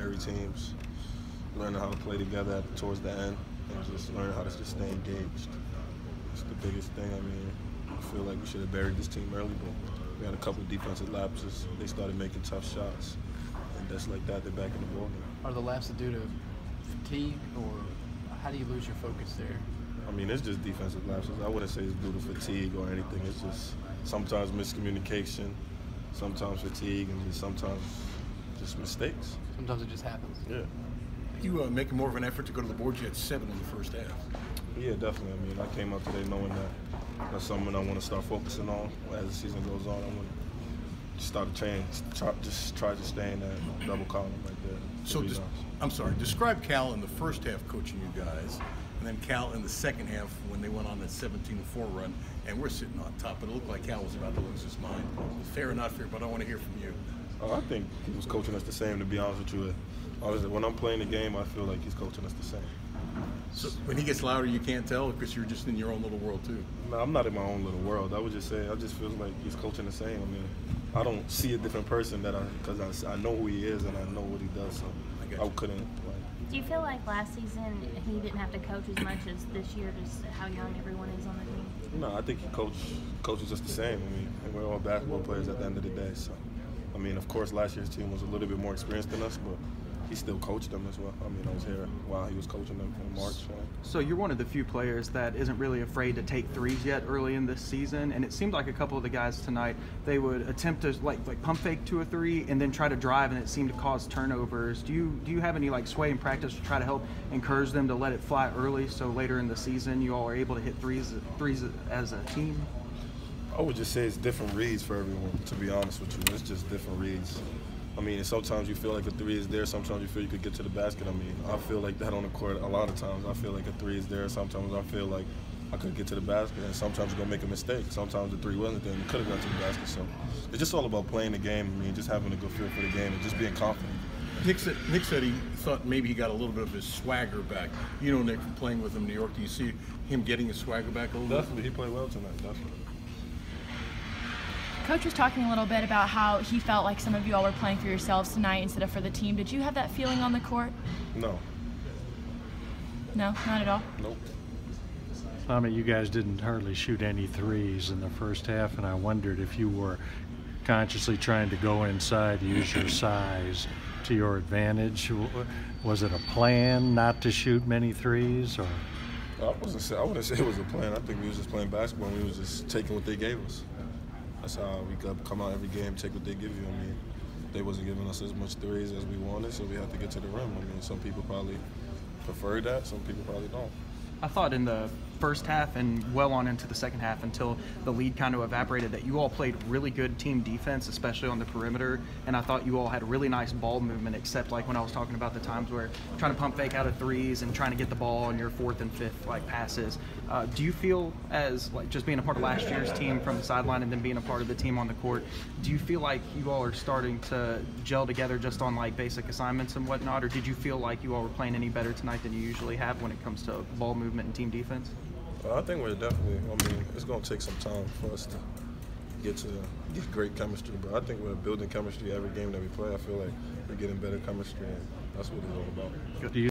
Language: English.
secondary teams, learning how to play together towards the end, and just learning how to just stay engaged. It's the biggest thing. I mean, I feel like we should have buried this team early, but we had a couple of defensive lapses. They started making tough shots, and just like that, they're back in the ballgame. Are the lapses due to fatigue, or how do you lose your focus there? I mean, it's just defensive lapses. I wouldn't say it's due to fatigue or anything. It's just sometimes miscommunication, sometimes fatigue, and sometimes just mistakes. Sometimes it just happens. Yeah. You making more of an effort to go to the board. You had 7 in the first half. Yeah, definitely. I mean, I came out today knowing that that's something I want to start focusing on as the season goes on. I want to start to change, try to stay in that double column right there. So, I'm sorry, describe Cal in the first half coaching you guys, and then Cal in the second half when they went on that 17-4 run, and we're sitting on top. It looked like Cal was about to lose his mind. Fair or not fair, but I want to hear from you. Oh, I think he was coaching us the same, to be honest with you. Honestly, when I'm playing the game, I feel like he's coaching us the same. So when he gets louder, you can't tell because you're just in your own little world too. No, I'm not in my own little world. I would just say I just feel like he's coaching the same. I mean, I don't see a different person because I know who he is and I know what he does. So I couldn't. Do you feel like last season he didn't have to coach as much as this year, just how young everyone is on the team? No, I think he coaches us the same. I mean, and we're all basketball players at the end of the day. So, I mean, of course, last year's team was a little bit more experienced than us, but he still coached them as well. I mean, I was here while he was coaching them in March. So you're one of the few players that isn't really afraid to take threes yet early in this season, and it seemed like a couple of the guys tonight, they would attempt to like pump fake to a three and then try to drive, and it seemed to cause turnovers. Do you have any like sway in practice to try to help encourage them to let it fly early so later in the season you all are able to hit threes as a team? I would just say it's different reads for everyone, to be honest with you. It's just different reads. I mean, sometimes you feel like a three is there, sometimes you feel you could get to the basket. I mean, I feel like that on the court a lot of times. I feel like a three is there, sometimes I feel like I could get to the basket, and sometimes you're going to make a mistake. Sometimes the three wasn't there and you could have got to the basket. So it's just all about playing the game. I mean, just having a good feel for the game and just being confident. Nick said he thought maybe he got a little bit of his swagger back. You know, Nick, from playing with him in New York, do you see him getting his swagger back a little bit? Definitely. He played well tonight, definitely. Coach was talking a little bit about how he felt like some of you all were playing for yourselves tonight instead of for the team. Did you have that feeling on the court? No. No, not at all? Nope. I mean, you guys didn't hardly shoot any threes in the first half, and I wondered if you were consciously trying to go inside, use your size to your advantage. Was it a plan not to shoot many threes, or? I wouldn't say it was a plan. I think we was just playing basketball and we was just taking what they gave us. That's how we could come out every game, take what they give you. I mean, they wasn't giving us as much threes as we wanted, so we had to get to the rim. I mean, some people probably prefer that, some people probably don't. I thought in the first half and well on into the second half until the lead kind of evaporated that you all played really good team defense, especially on the perimeter, and I thought you all had really nice ball movement, except like when I was talking about the times where trying to pump fake out of threes and trying to get the ball on your fourth and fifth like passes. Do you feel, as like just being a part of last year's team from the sideline and then being a part of the team on the court, do you feel like you all are starting to gel together just on like basic assignments and whatnot, or did you feel like you all were playing any better tonight than you usually have when it comes to ball movement and team defense? I think we're definitely, I mean, it's going to take some time for us to get great chemistry, but I think we're building chemistry every game that we play. I feel like we're getting better chemistry, and that's what it's all about. Do you